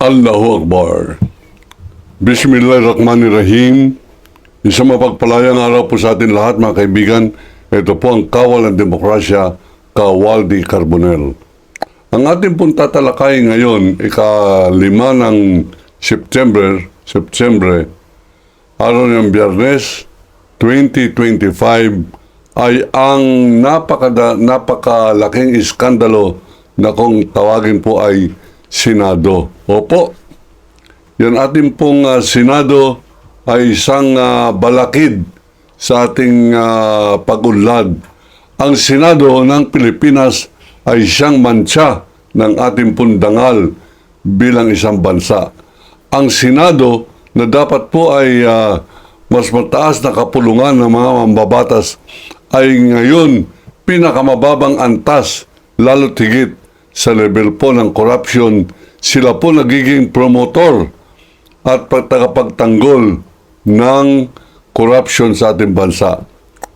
Allahu Akbar. Bismillahirrahmanirrahim. Isang mapagpalayang araw po sa atin lahat, mga kaibigan. Ito po ang Kawal ng Demokrasya, Kawaldi Carbonell. Ang ating pong tatalakay ngayon, ika-5 ng September, araw ng Biyernes, 2025, ay ang napakalaking iskandalo na kung tawagin po ay Senado. Opo, yan ating pong Senado ay isang balakid sa ating pag-unlad. Ang Senado ng Pilipinas ay siyang mantsa ng ating pundangal bilang isang bansa. Ang Senado na dapat po ay mas mataas na kapulungan ng mga mambabatas ay ngayon pinakamababang antas, lalo tigit sa level po ng corruption. Sila po nagiging promotor at tagapagtanggol ng corruption sa ating bansa.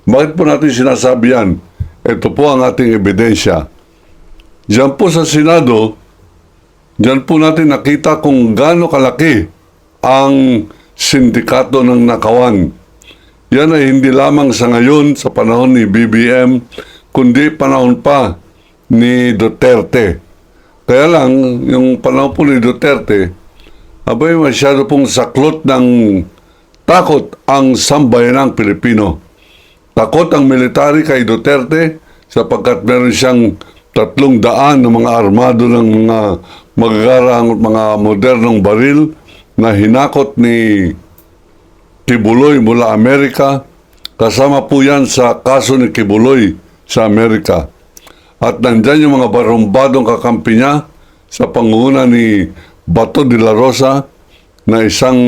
Bakit po natin sinasabi yan? Ito po ang ating ebidensya. Diyan po sa Senado, diyan po natin nakita kung gaano kalaki ang sindikato ng nakawan. Yan ay hindi lamang sa ngayon, sa panahon ni BBM, kundi panahon pa ni Duterte. Kaya lang, yung panahon po ni Duterte, abay masyado pong saklot ng takot ang sambayanang Pilipino. Takot ang military kay Duterte sapagkat meron siyang 300 na mga armado ng mga magagarang at mga modernong baril na hinakot ni Kibuloy mula Amerika. Kasama po yan sa kaso ni Kibuloy sa Amerika. At nandyan yung mga barumbadong kakampi niya sa pangunguna ni Bato de la Rosa na isang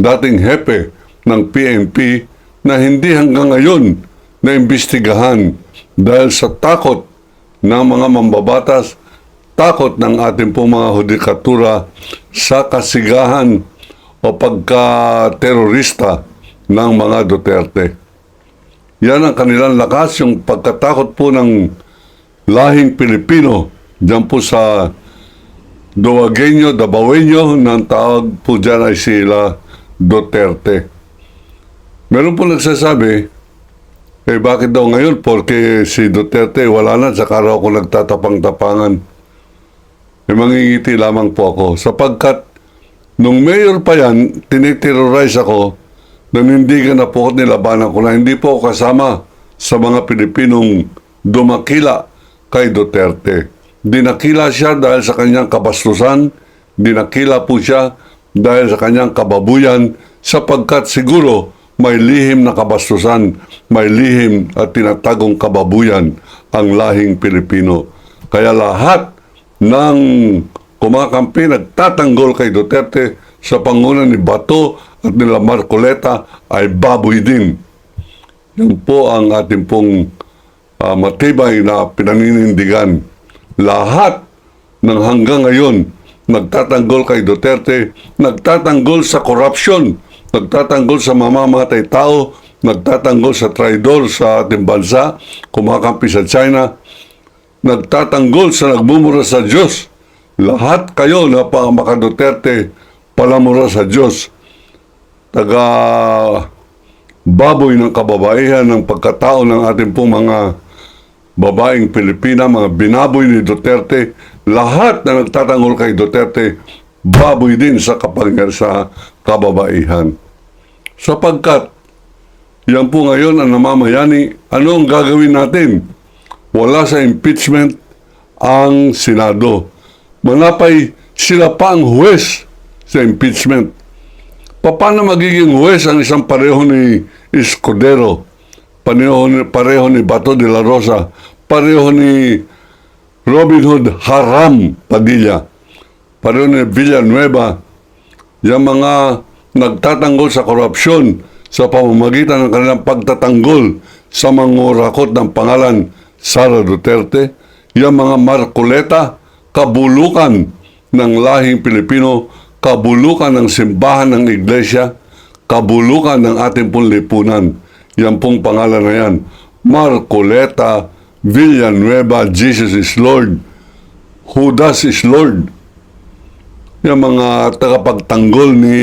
dating hepe ng PNP na hindi hanggang ngayon naimbestigahan dahil sa takot ng mga mambabatas, takot ng ating pong mga hudikatura sa kasigahan o pagka-terorista ng mga Duterte. Yan ang kanilang lakas, yung pagkatakot po ng lahing Pilipino dyan po sa Duwagueño, Dabaweño, ng tawag po dyan ay sila Duterte. Meron po nagsasabi, bakit daw ngayon? Porque si Duterte wala na, saka raw ako nagtatapang-tapangan. Mangingiti lamang po ako. Sapagkat, nung mayor pa yan, tiniterrorize ako, nanindigan na po ako, nilabanan ko na. Hindi po ako kasama sa mga Pilipinong dumakila kay Duterte. Dinakila siya dahil sa kanyang kabastusan, dinakila po siya dahil sa kanyang kababuyan, sapagkat siguro may lihim na kabastusan, may lihim at tinatagong kababuyan ang lahing Pilipino. Kaya lahat ng kumakampi nagtatanggol kay Duterte sa panguna ni Bato at nila Marcoleta ay baboy din. Yan po ang ating pong matibay na pinaninindigan. Lahat ng hanggang ngayon nagtatanggol kay Duterte, nagtatanggol sa corruption, nagtatanggol sa mamamatay tao, nagtatanggol sa traidor sa ating bansa, kumakampi sa China, nagtatanggol sa nagmumura sa Diyos. Lahat kayo na maka Duterte, palamura sa Diyos. Taga baboy ng kababaihan ng pagkatao ng ating pong mga babaeng Pilipina, mga binaboy ni Duterte, lahat na nagtatanggol kay Duterte, baboy din sa sa kababaihan. Sapagkat, yan po ngayon ang namamayani, ano ang gagawin natin? Wala sa impeachment ang Senado. Manapay sila pa ang huwes sa impeachment. Paano magiging huwes ang isang pareho ni Escudero, pareho ni Bato de la Rosa, pareho ni Robin Hood Haram Padilla, pareho ni Villanueva, yung mga nagtatanggol sa korupsyon sa pamamagitan ng kanilang pagtatanggol sa mangurakot ng pangalan Sara Duterte, yung mga Marcoleta, kabulukan ng lahing Pilipino, kabulukan ng simbahan ng iglesia, kabulukan ng ating pong lipunan. Yan pong pangalan na yan. Marcoleta, Villanueva, Jesus is Lord, Judas is Lord. yung mga tagapagtanggol ni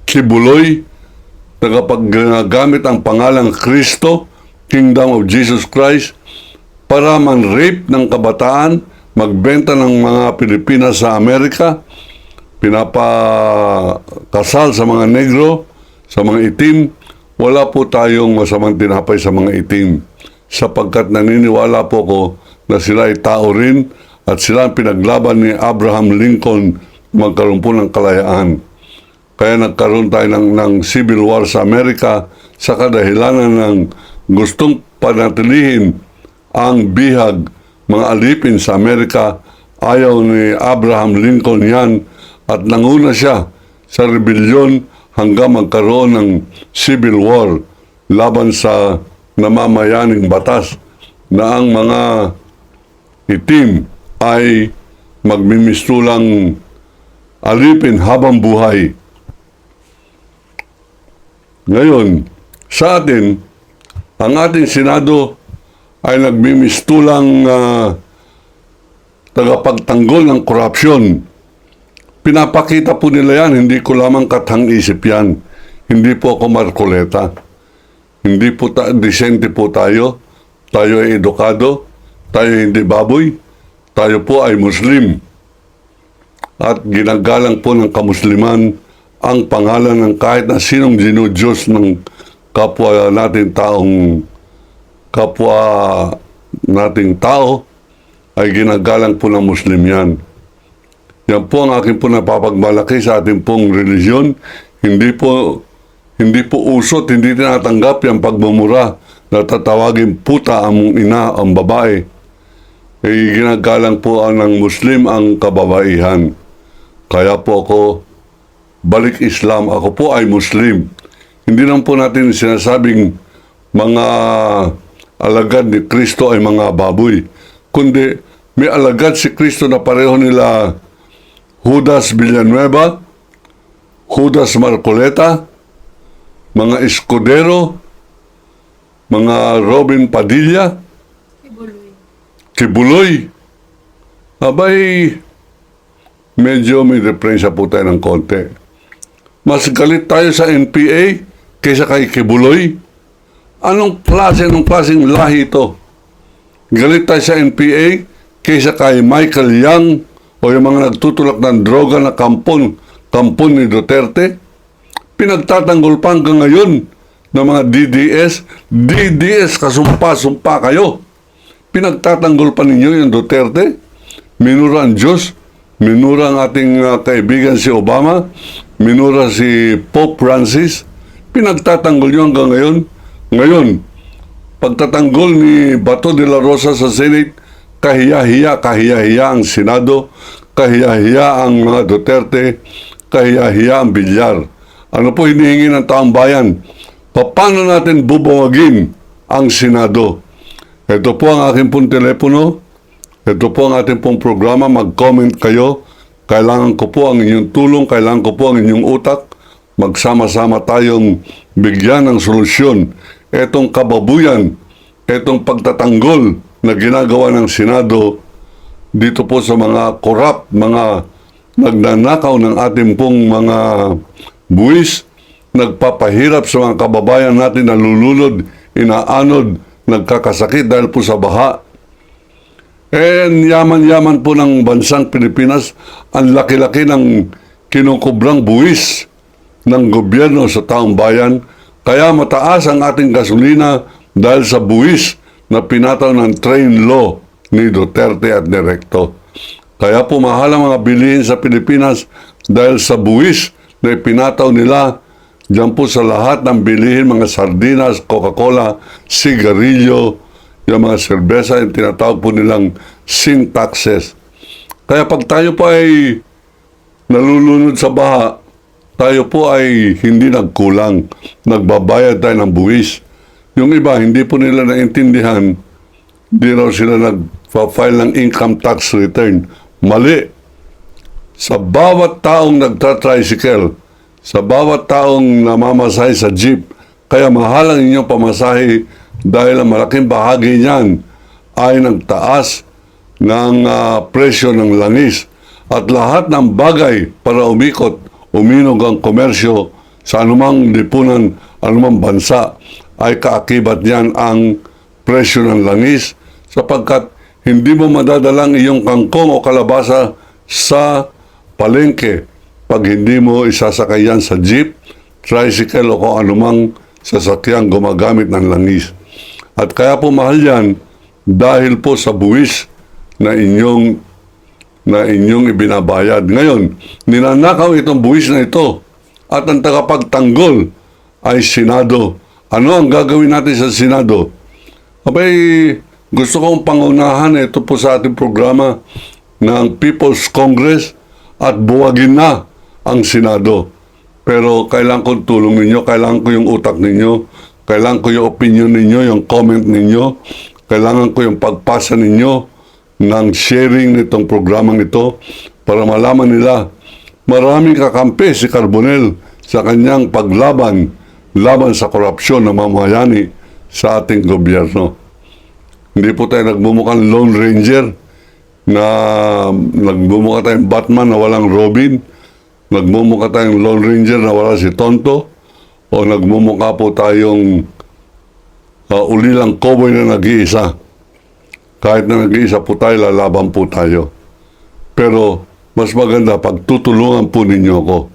Kibuloy, tagapaggamit ang pangalang Kristo, Kingdom of Jesus Christ, para man-rape ng kabataan, magbenta ng mga Pilipinas sa Amerika, pinapakasal sa mga negro, sa mga itim. Wala po tayong masamang tinapay sa mga itim, sapagkat naniniwala po ko na sila ay tao rin at sila ang pinaglaban ni Abraham Lincoln magkaroon po ng kalayaan. Kaya nagkaroon tayo ng civil war sa Amerika sa kadahilanan ng gustong panatilihin ang bihag, mga alipin sa Amerika. Ayaw ni Abraham Lincoln yan at nanguna siya sa rebellion hanggang magkaroon ng civil war laban sa namamayaning batas na ang mga itim ay magmimistulang alipin habang buhay. Ngayon, sa atin, ang ating Senado ay nagmimistulang tagapagtanggol ng korupsyon. Pinapakita po nila yan, hindi ko lamang kathang-isip yan. Hindi po ako Marcoleta. Hindi po disente po tayo. Tayo ay edukado. Tayo hindi baboy. Tayo po ay Muslim. At ginagalang po ng kamusliman ang pangalan ng kahit na sinong dinudiyos ng kapwa nating tao ay ginagalang po ng Muslim yan. Yan po ang aking po napapagmalaki sa ating pong religion. Hindi po usot, hindi tinatanggap yung pagmumura na tatawagin puta ang ina, ang babae. Ginagalang po ng Muslim ang kababaihan. Kaya po ako balik Islam. Ako po ay Muslim. Hindi lang po natin sinasabing mga alagad ni Kristo ay mga baboy. Kundi may alagad si Kristo na pareho nila Judas Villanueva, Judas Marcoleta, mga Escudero, mga Robin Padilla, Kibuloy. Abay, medyo may diferensya po tayo ng konti. Mas galit tayo sa NPA kaysa kay Kibuloy. Anong klaseng lahi ito? Galit tayo sa NPA kaysa kay Michael Yang o yung mga nagtutulak ng droga na kampon ni Duterte. Pinagtatanggol pa hanggang ngayon ng mga DDS, kasumpa kayo. Pinagtatanggol pa ninyo yung Duterte. Minura ang Diyos, minura ang ating kaibigan si Obama, minura si Pope Francis. Pinagtatanggol nyo hanggang ngayon. Ngayon, pagtatanggol ni Bato de la Rosa sa Senate, kahiya-hiya ang Senado, kahiya-hiya ang mga Duterte, kahiya-hiya ang Bilyar. Ano po hinihingi ng taong bayan? Paano natin bubawagin ang Senado? Ito po ang aking pong telepono. Ito po ang ating pong programa. Mag-comment kayo. Kailangan ko po ang inyong tulong. Kailangan ko po ang inyong utak. Magsama-sama tayong bigyan ng solusyon. Etong kababuyan, etong pagtatanggol na ginagawa ng Senado dito po sa mga korap, mga nagnanakaw ng ating pong mga buwis, nagpapahirap sa mga kababayan natin na lulunod, inaanod, nagkakasakit dahil po sa baha. Yaman-yaman po ng bansang Pilipinas, ang laki-laki ng kinukubrang buwis ng gobyerno sa taong bayan, kaya mataas ang ating gasolina dahil sa buwis na pinataw ng train law ni Duterte at ni Recto. Kaya po mahal ang mga bilihin sa Pilipinas dahil sa buwis na ipinataw nila dyan po sa lahat ng bilihin, mga sardinas, Coca-Cola, sigarilyo, yung mga serbesa, yung tinatawag po nilang sin taxes. Kaya pag tayo po ay nalulunod sa baha, tayo po ay hindi nagkulang, nagbabayad tayo ng buwis. Yung iba, hindi po nila naintindihan, hindi raw sila nag-file ng income tax return. Mali. Sa bawat taong nagtra-tricycle, sa bawat taong namamasahe sa jeep, kaya mahal ang inyong pamasahe dahil ang malaking bahagi niyan ay nagtaas ng presyo ng langis. at lahat ng bagay para uminog ang komersyo sa anumang lipunan, anumang bansa, ay kaakibat niyan ang presyo ng langis, sapagkat hindi mo madadalang iyong kangkong o kalabasa sa palengke pag hindi mo isasakay yan sa jeep, tricycle o kung anumang sasakyang gumagamit ng langis. At kaya po mahal yan dahil po sa buwis na inyong ibinabayad. Ngayon, ninanakaw itong buwis na ito at ang tagapagtanggol ay Senado. Ano ang gagawin natin sa Senado? Abay, gusto kong pangunahan ito po sa ating programa ng People's Congress at buwagin na ang Senado. Pero kailangan ko tulong ninyo, kailangan ko yung utak ninyo, kailangan ko yung opinion ninyo, yung comment ninyo, kailangan ko yung pagpasa ninyo ng sharing nitong programang ito para malaman nila maraming kakampi si Carbonell sa kanyang laban sa korupsyon ng mamayani sa ating gobyerno. Hindi po tayo nagmumukhang Lone Ranger na nagmumukha tayong Batman na walang Robin, nagmumukha tayong Lone Ranger na wala si Tonto, o nagmumukha po tayong ulilang cowboy na nag-iisa. Kahit na nag-iisa po tayo, lalaban po tayo. Pero mas maganda pagtutulungan po ninyo ko.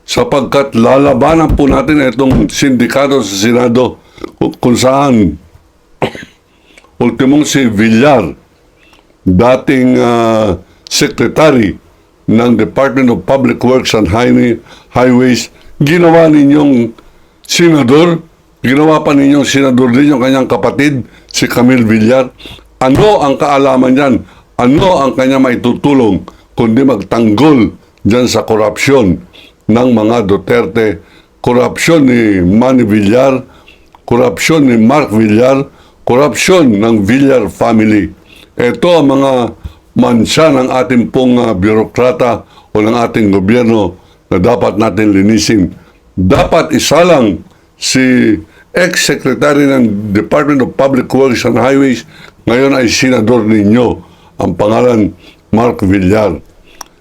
Sapagkat lalabanan po natin itong sindikato sa Senado kung saan ultimong si Villar, dating secretary ng Department of Public Works and Highways, ginawa ninyong senador, ginawa pa ninyong senador din yung kanyang kapatid, si Camille Villar. Ano ang kaalaman niyan? Ano ang kanya maitutulong kundi magtanggol dyan sa korupsyon ng mga Duterte, korupsyon ni Manny Villar, korupsyon ni Mark Villar, korupsyon ng Villar family. Ito ang mga mansya ng ating pong birokrata o ng ating gobyerno na dapat natin linisin. Dapat isalang si ex-secretary ng Department of Public Works and Highways, ngayon ay senador ninyo, ang pangalan Mark Villar.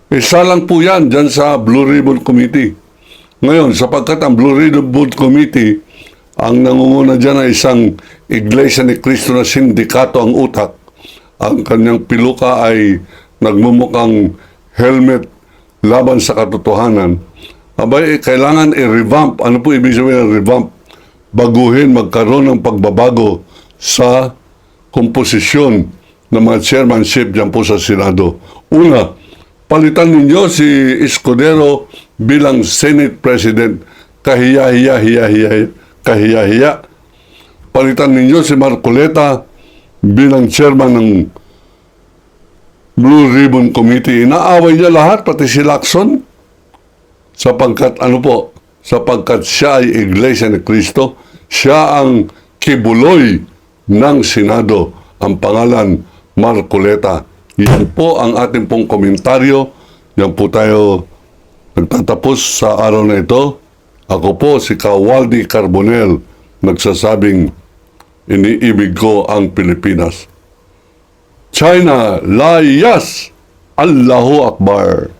Isalang po yan dyan sa Blue Ribbon Committee. Ngayon, sapagkat ang Blue Ribbon Committee, ang nangunguna dyan ay isang Iglesia ni Cristo na sindikato ang utak. Ang kanyang piluka ay nagmumukhang helmet laban sa katotohanan. Abay, kailangan i-revamp. Ano po ibig sabihin ng revamp? Baguhin, magkaroon ng pagbabago sa komposisyon ng mga chairmanship dyan po sa Senado. Una, palitan ninyo si Escudero bilang Senate President. Kahiya-hiya. Palitan ninyo si Marcoleta bilang chairman ng Blue Ribbon Committee. Inaaway niya lahat, pati si Lacson. Sapagkat sapagkat siya ay Iglesia ni Cristo, siya ang kibuloy ng Senado, ang pangalan Marcoleta. Yan po ang ating pong komentaryo. Yan po tayo nagtatapos sa araw na ito. Ako po si Kawaldi Carbonell, nagsasabing iniibig ko ang Pilipinas. China, layas! Allahu Akbar!